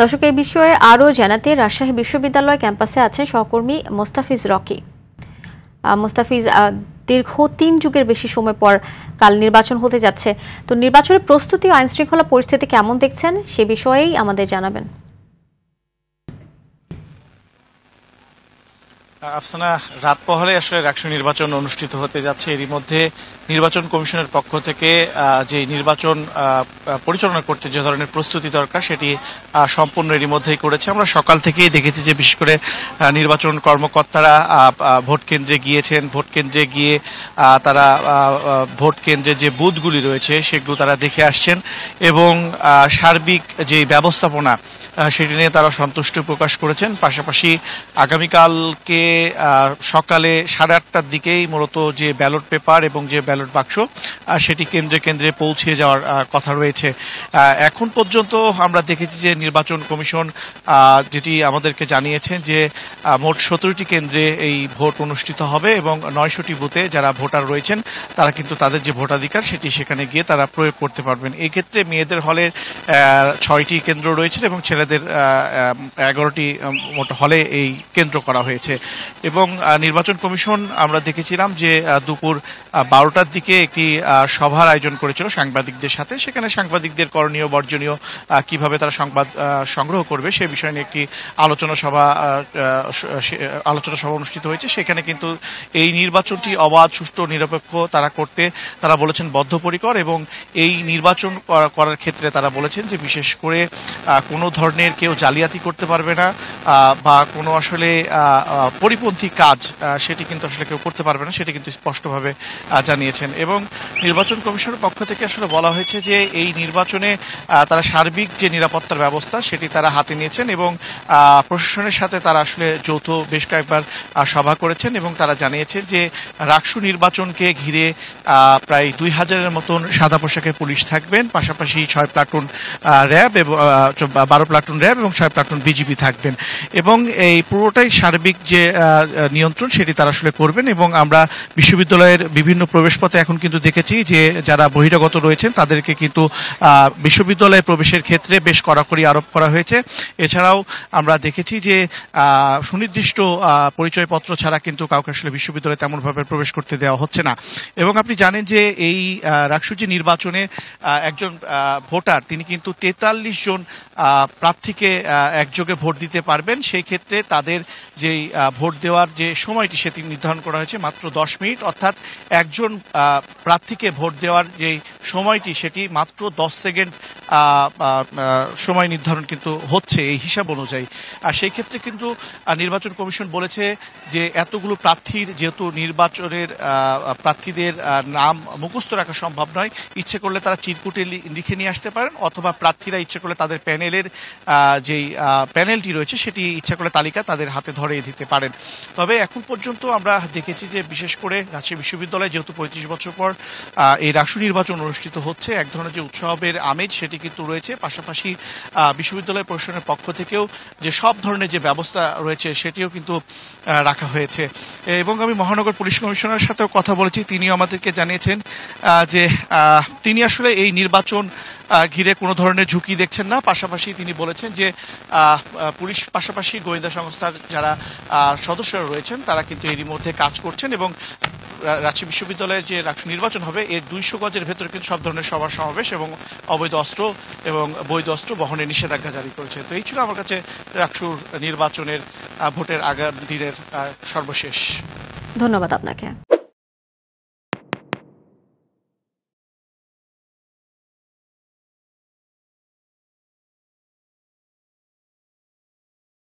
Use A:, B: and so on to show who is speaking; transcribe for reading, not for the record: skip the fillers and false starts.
A: দর্শক, এই বিষয়ে আরও জানাতে রাজশাহী বিশ্ববিদ্যালয় ক্যাম্পাসে আছেন সহকর্মী মোস্তাফিজ রকি। মোস্তাফিজ, দীর্ঘ ৩ যুগের বেশি সময় পর কাল নির্বাচন হতে যাচ্ছে, তো নির্বাচনের প্রস্তুতি ও আইনশৃঙ্খলা পরিস্থিতি কেমন দেখছেন সে বিষয়েই আমাদের জানাবেন।
B: আফসানা, রাত পহলে আসলে রাষ্ট্র নির্বাচন অনুষ্ঠিত হতে যাচ্ছে। এরই মধ্যে নির্বাচন কমিশনের পক্ষ থেকে যে নির্বাচন পরিচালনা করতে যে ধরনের প্রস্তুতি দরকার সেটি সম্পূর্ণ এরই মধ্যেই করেছে। আমরা সকাল থেকেই দেখেছি যে বিশেষ করে নির্বাচন কর্মকর্তারা ভোট কেন্দ্রে গিয়েছেন। ভোট কেন্দ্রে গিয়ে তারা ভোট কেন্দ্রে যে বুথগুলি রয়েছে সেগুলো তারা দেখে আসছেন এবং সার্বিক যে ব্যবস্থাপনা সেটি নিয়ে তারা সন্তুষ্টি প্রকাশ করেছেন। পাশাপাশি আগামীকালকে সকালে 8:30টার দিকেই মূলত যে ব্যালট পেপার এবং যে ব্যালট বাক্স সেটি কেন্দ্রে কেন্দ্রে পৌঁছে যাওয়ার কথা রয়েছে। এখন পর্যন্ত আমরা দেখেছি যে নির্বাচন কমিশন যেটি আমাদেরকে জানিয়েছেন যে মোট 17টি কেন্দ্রে এই ভোট অনুষ্ঠিত হবে এবং 900টি বুথে যারা ভোটার রয়েছেন তারা কিন্তু তাদের যে ভোটাধিকার সেটি সেখানে গিয়ে তারা প্রয়োগ করতে পারবেন। এই ক্ষেত্রে মেয়েদের হলে 6টি কেন্দ্র রয়েছে এবং ছেলেদের 11টি মোট হলে এই কেন্দ্র করা হয়েছে। এবং নির্বাচন কমিশন আমরা দেখেছিলাম যে দুপুর 12টার দিকে একটি সভার আয়োজন করেছিল সাংবাদিকদের সাথে। সেখানে সাংবাদিকদের করণীয় বর্জনীয় কিভাবে তারা সংবাদ সংগ্রহ করবে সে বিষয় নিয়ে একটি আলোচনা সভা অনুষ্ঠিত হয়েছে। সেখানে কিন্তু এই নির্বাচনটি অবাধ, সুষ্ঠু, নিরপেক্ষ তারা করতে তারা বলেছেন বদ্ধপরিকর এবং এই নির্বাচন করার ক্ষেত্রে তারা বলেছেন যে বিশেষ করে কোনো ধরনের কেউ জালিয়াতি করতে পারবে না বা কোনো আসলে পরিপন্থী কাজ সেটি কিন্তু আসলে কেউ করতে পারবে না, সেটি কিন্তু স্পষ্টভাবে জানিয়েছেন। এবং নির্বাচন কমিশনের পক্ষ থেকে আসলে বলা হয়েছে যে এই নির্বাচনে তারা সার্বিক যে নিরাপত্তার ব্যবস্থা সেটি তারা হাতে নিয়েছেন এবং প্রশাসনের সাথে তারা আসলে যৌথ বেশ কয়েকবার সভা করেছেন এবং তারা জানিয়েছেন যে রাকসু নির্বাচনকে ঘিরে প্রায় 2000-এর মতন সাদা পোশাকের পুলিশ থাকবেন, পাশাপাশি 6 প্লাটুন র্যাব এবং 12 প্লাটুন র্যাব এবং 6 প্লাটুন বিজিবি থাকবেন এবং এই পুরোটাই সার্বিক যে নিয়ন্ত্রণ সেটি তারা আসলে করবেন। এবং আমরা বিশ্ববিদ্যালয়ের বিভিন্ন প্রবেশপথে এখন কিন্তু দেখেছি যে যারা বহিরাগত রয়েছেন তাদেরকে কিন্তু বিশ্ববিদ্যালয়ে প্রবেশের ক্ষেত্রে বেশ কড়াকড়ি আরোপ করা হয়েছে। এছাড়াও আমরা দেখেছি যে সুনির্দিষ্ট পরিচয়পত্র ছাড়া কিন্তু কাউকে আসলে বিশ্ববিদ্যালয়ে তেমনভাবে প্রবেশ করতে দেওয়া হচ্ছে না। এবং আপনি জানেন যে এই রাকসুজি নির্বাচনে একজন ভোটার তিনি কিন্তু 43 জন প্রার্থীকে একযোগে ভোট দিতে পারবেন। সেই ক্ষেত্রে তাদের যেই ভোট দেওয়ার যে সময়টি সেটি নির্ধারণ করা হয়েছে মাত্র 10 মিনিট, অর্থাৎ একজন প্রার্থীকে ভোট দেওয়ার যে সময়টি সেটি মাত্র 10 সেকেন্ড সময় নির্ধারণ কিন্তু হচ্ছে এই হিসাব অনুযায়ী। আর সেই ক্ষেত্রে কিন্তু নির্বাচন কমিশন বলেছে যে এতগুলো প্রার্থীর যেহেতু নির্বাচনের প্রার্থীদের নাম মুখস্থ রাখা সম্ভব নয়, ইচ্ছে করলে তারা চিরকুটে লিখে নিয়ে আসতে পারেন অথবা প্রার্থীরা ইচ্ছে করলে তাদের প্যানেলের যেই প্যানেলটি রয়েছে সেটি ইচ্ছা করলে তালিকা তাদের হাতে ধরিয়ে দিতে পারেন। তবে এখন পর্যন্ত আমরা দেখেছি যে বিশেষ করে রাজশাহী বিশ্ববিদ্যালয়ে যেহেতু 35 বছর পর এই রাষ্ট্র নির্বাচন অনুষ্ঠিত হচ্ছে, এক ধরনের যে উৎসবের আমেজ সেটি কিন্তু রয়েছে। পাশাপাশি বিশ্ববিদ্যালয় প্রশাসনের পক্ষ থেকেও যে সব ধরনের যে ব্যবস্থা রয়েছে সেটিও কিন্তু রাখা হয়েছে। এবং আমি মহানগর পুলিশ কমিশনারের সাথেও কথা বলেছি, তিনিও আমাদেরকে জানিয়েছেন যে তিনি আসলে এই নির্বাচন ঘিরে কোনো ধরনের ঝুঁকি দেখছেন না। পাশাপাশি তিনি বলেছেন যে পুলিশ পাশাপাশি গোয়েন্দা সংস্থার যারা সদস্যরা রয়েছেন তারা কিন্তু এরই মধ্যে কাজ করছেন এবং রাজশাহী বিশ্ববিদ্যালয়ে যে রাষ্ট্র নির্বাচন হবে এর 200 গজের ভেতরে কিন্তু সব ধরনের সভা সমাবেশ এবং অবৈধ অস্ত্র এবং বৈধ অস্ত্র বহনের নিষেধাজ্ঞা জারি করেছে। তো এই ছিল আমার কাছে রাষ্ট্র নির্বাচনের ভোটের আগামী দিনের সর্বশেষ।
A: ধন্যবাদ আপনাকে।